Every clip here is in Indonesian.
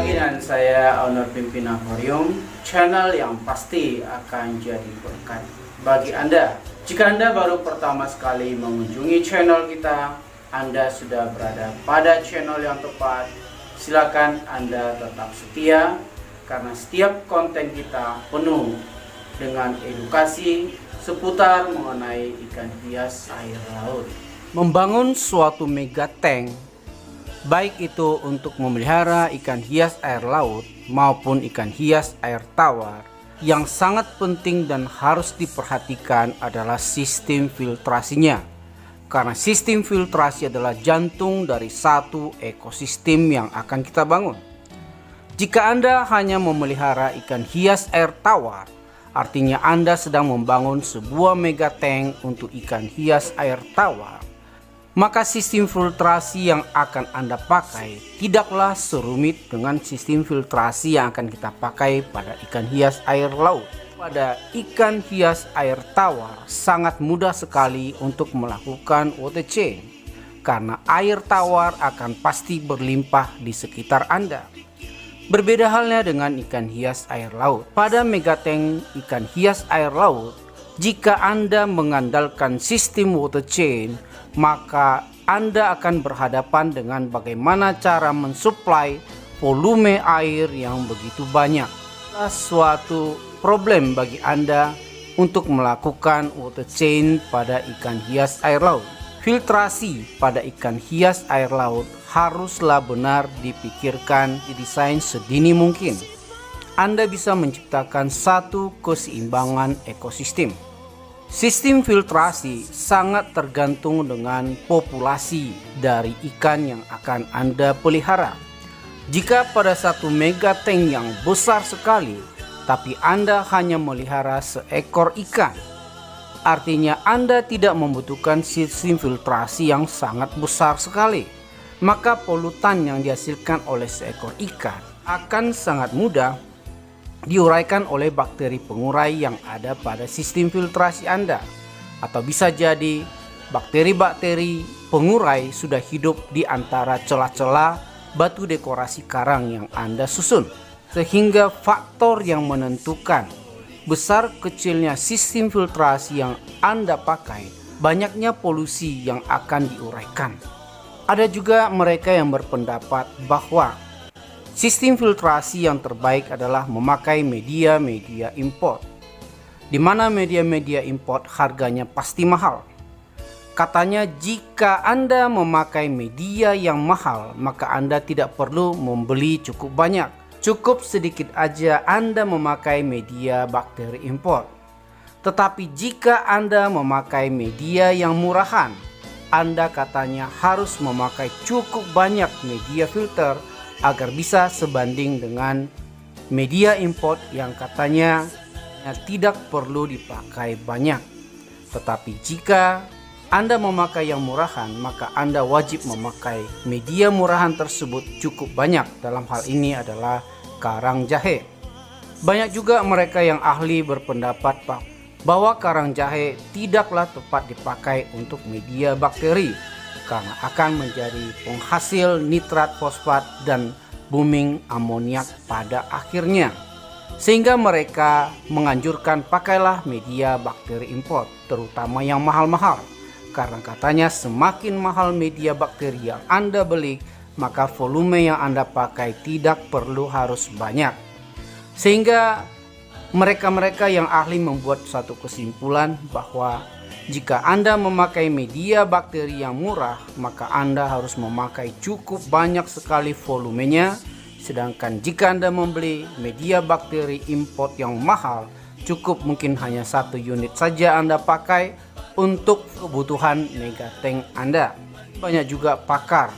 lagi dengan saya, owner Pimpin Akuarium, channel yang pasti akan jadi berkat bagi Anda. Jika Anda baru pertama sekali mengunjungi channel kita, Anda sudah berada pada channel yang tepat. Silakan Anda tetap setia, karena setiap konten kita penuh dengan edukasi seputar mengenai ikan hias air laut. Membangun suatu mega tank, baik itu untuk memelihara ikan hias air laut maupun ikan hias air tawar, yang sangat penting dan harus diperhatikan adalah sistem filtrasinya. Karena sistem filtrasi adalah jantung dari satu ekosistem yang akan kita bangun. Jika Anda hanya memelihara ikan hias air tawar, artinya Anda sedang membangun sebuah mega tank untuk ikan hias air tawar, maka sistem filtrasi yang akan Anda pakai tidaklah serumit dengan sistem filtrasi yang akan kita pakai pada ikan hias air laut. Pada ikan hias air tawar sangat mudah sekali untuk melakukan water change, karena air tawar akan pasti berlimpah di sekitar Anda. Berbeda halnya dengan ikan hias air laut. Pada mega tank ikan hias air laut, jika Anda mengandalkan sistem water change, maka Anda akan berhadapan dengan bagaimana cara mensuplai volume air yang begitu banyak. Suatu problem bagi Anda untuk melakukan water change pada ikan hias air laut. Filtrasi pada ikan hias air laut haruslah benar dipikirkan, didesain sedini mungkin. Anda bisa menciptakan satu keseimbangan ekosistem. Sistem filtrasi sangat tergantung dengan populasi dari ikan yang akan Anda pelihara. Jika pada satu mega tank yang besar sekali, tapi Anda hanya melihara seekor ikan, artinya Anda tidak membutuhkan sistem filtrasi yang sangat besar sekali. Maka polutan yang dihasilkan oleh seekor ikan akan sangat mudah diuraikan oleh bakteri pengurai yang ada pada sistem filtrasi Anda. Atau bisa jadi bakteri-bakteri pengurai sudah hidup di antara celah-celah batu dekorasi karang yang Anda susun. Sehingga faktor yang menentukan besar kecilnya sistem filtrasi yang Anda pakai, banyaknya polusi yang akan diuraikan. Ada juga mereka yang berpendapat bahwa sistem filtrasi yang terbaik adalah memakai media-media import, di mana media-media import harganya pasti mahal. Katanya jika Anda memakai media yang mahal, maka Anda tidak perlu membeli cukup banyak. Cukup sedikit aja Anda memakai media bakteri import. Tetapi jika Anda memakai media yang murahan, Anda katanya harus memakai cukup banyak media filter agar bisa sebanding dengan media import yang katanya tidak perlu dipakai banyak. Tetapi jika Anda memakai yang murahan, maka Anda wajib memakai media murahan tersebut cukup banyak. Dalam hal ini adalah karang jahe. Banyak juga mereka yang ahli berpendapat bahwa karang jahe tidaklah tepat dipakai untuk media bakteri, karena akan menjadi penghasil nitrat fosfat dan booming amoniak pada akhirnya. Sehingga mereka menganjurkan pakailah media bakteri import, terutama yang mahal-mahal. Karena katanya semakin mahal media bakteri yang Anda beli, maka volume yang Anda pakai tidak perlu harus banyak. Sehingga mereka-mereka yang ahli membuat satu kesimpulan bahwa jika Anda memakai media bakteri yang murah, maka Anda harus memakai cukup banyak sekali volumenya. Sedangkan jika Anda membeli media bakteri import yang mahal, cukup mungkin hanya 1 unit saja Anda pakai untuk kebutuhan mega tank Anda. Banyak juga pakar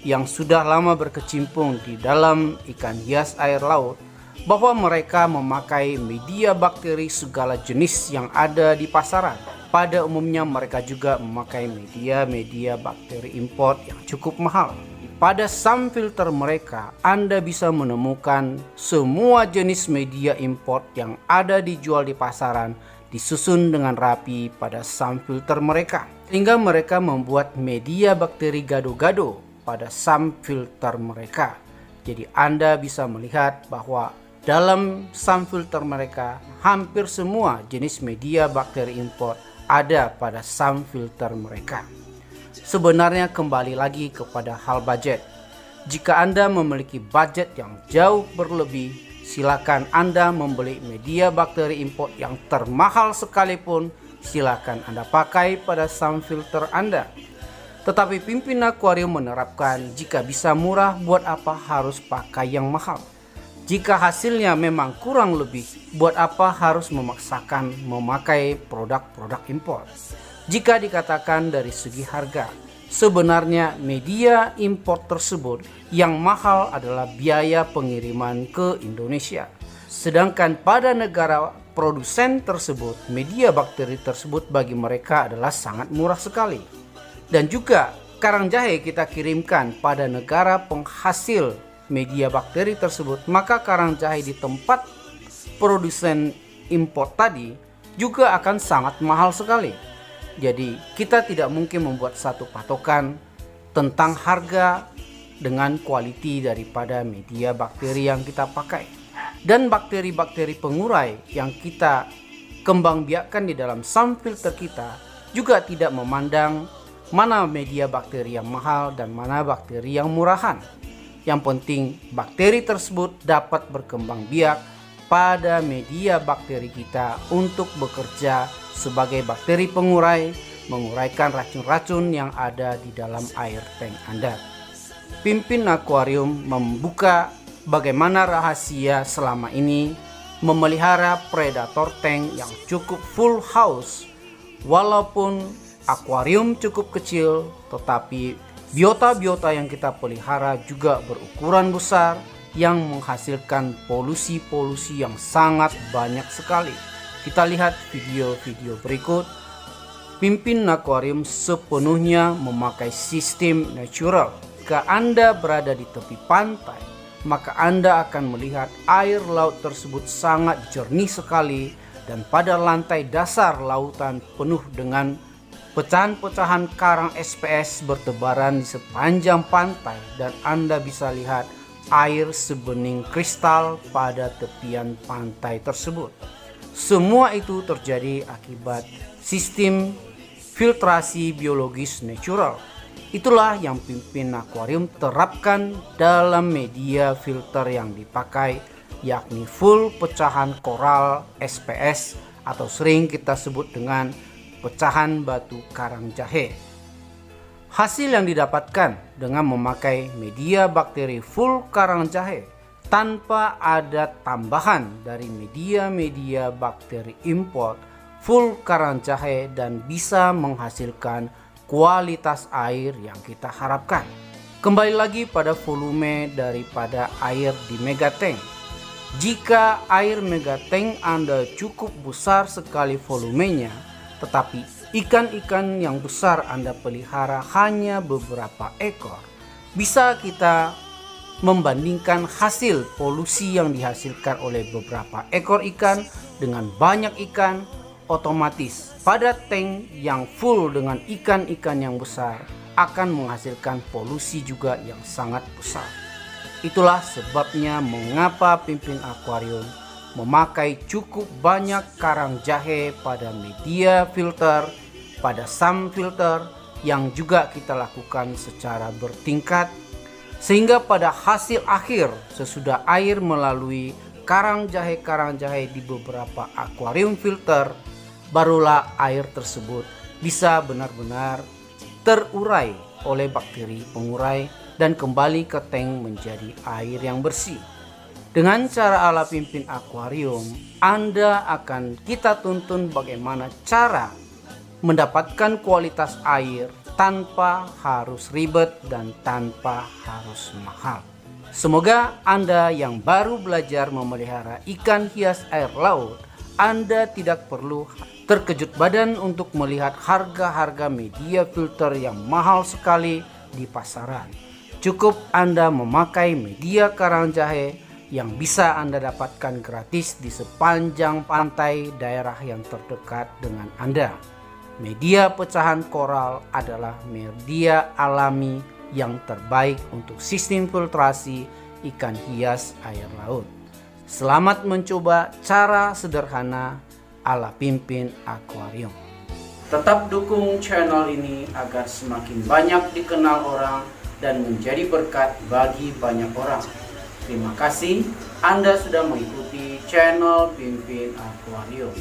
yang sudah lama berkecimpung di dalam ikan hias air laut bahwa mereka memakai media bakteri segala jenis yang ada di pasaran. Pada umumnya mereka juga memakai media bakteri import yang cukup mahal. Pada SAM filter mereka, Anda bisa menemukan semua jenis media import yang ada dijual di pasaran disusun dengan rapi pada SAM filter mereka. Sehingga mereka membuat media bakteri gado-gado pada SAM filter mereka. Jadi Anda bisa melihat bahwa dalam SAM filter mereka hampir semua jenis media bakteri import ada pada SAM filter mereka. Sebenarnya kembali lagi kepada hal budget. Jika Anda memiliki budget yang jauh berlebih, silakan Anda membeli media bakteri import yang termahal sekalipun, silakan Anda pakai pada SAM filter Anda. Tetapi pimpin akuarium menerapkan jika bisa murah, buat apa harus pakai yang mahal? Jika hasilnya memang kurang lebih, buat apa harus memaksakan memakai produk-produk impor? Jika dikatakan dari segi harga, sebenarnya media impor tersebut yang mahal adalah biaya pengiriman ke Indonesia. Sedangkan pada negara produsen tersebut, media bakteri tersebut bagi mereka adalah sangat murah sekali. Dan juga karang jahe kita kirimkan pada negara penghasil media bakteri tersebut, maka karang jahe di tempat produsen import tadi juga akan sangat mahal sekali. Jadi kita tidak mungkin membuat satu patokan tentang harga dengan kualiti daripada media bakteri yang kita pakai. Dan bakteri-bakteri pengurai yang kita kembang biakkan di dalam SAM filter kita juga tidak memandang mana media bakteri yang mahal dan mana bakteri yang murahan. Yang penting bakteri tersebut dapat berkembang biak pada media bakteri kita untuk bekerja sebagai bakteri pengurai, menguraikan racun-racun yang ada di dalam air tank Anda. Pimpin akuarium membuka bagaimana rahasia selama ini memelihara predator tank yang cukup full house. Walaupun akuarium cukup kecil, tetapi biota-biota yang kita pelihara juga berukuran besar yang menghasilkan polusi-polusi yang sangat banyak sekali. Kita lihat video-video berikut. Pimpin akuarium sepenuhnya memakai sistem natural. Jika Anda berada di tepi pantai, maka Anda akan melihat air laut tersebut sangat jernih sekali, dan pada lantai dasar lautan penuh dengan pecahan-pecahan karang SPS bertebaran di sepanjang pantai, dan Anda bisa lihat air sebening kristal pada tepian pantai tersebut. Semua itu terjadi akibat sistem filtrasi biologis natural. Itulah yang pimpin akuarium terapkan dalam media filter yang dipakai, yakni full pecahan koral SPS atau sering kita sebut dengan pecahan batu karang jahe. Hasil yang didapatkan dengan memakai media bakteri full karang jahe tanpa ada tambahan dari media-media bakteri import full karang jahe, dan bisa menghasilkan kualitas air yang kita harapkan. Kembali lagi pada volume daripada air di megatank. Jika air megatank Anda cukup besar sekali volumenya, tetapi ikan-ikan yang besar Anda pelihara hanya beberapa ekor, bisa kita membandingkan hasil polusi yang dihasilkan oleh beberapa ekor ikan dengan banyak ikan. Otomatis pada tank yang full dengan ikan-ikan yang besar akan menghasilkan polusi juga yang sangat besar. Itulah sebabnya mengapa pimpin akuarium memakai cukup banyak karang jahe pada media filter, pada SAM filter yang juga kita lakukan secara bertingkat, sehingga pada hasil akhir sesudah air melalui karang jahe di beberapa akuarium filter, barulah air tersebut bisa benar-benar terurai oleh bakteri pengurai dan kembali ke tank menjadi air yang bersih. Dengan cara ala pimpin akuarium, Anda akan kita tuntun bagaimana cara mendapatkan kualitas air tanpa harus ribet dan tanpa harus mahal. Semoga Anda yang baru belajar memelihara ikan hias air laut, Anda tidak perlu terkejut badan untuk melihat harga-harga media filter yang mahal sekali di pasaran. Cukup Anda memakai media karang jahe yang bisa Anda dapatkan gratis di sepanjang pantai daerah yang terdekat dengan Anda. Media pecahan koral adalah media alami yang terbaik untuk sistem filtrasi ikan hias air laut. Selamat mencoba cara sederhana ala Pimpin Akuarium. Tetap dukung channel ini agar semakin banyak dikenal orang dan menjadi berkat bagi banyak orang. Terima kasih Anda sudah mengikuti channel Pimpin Akuarium.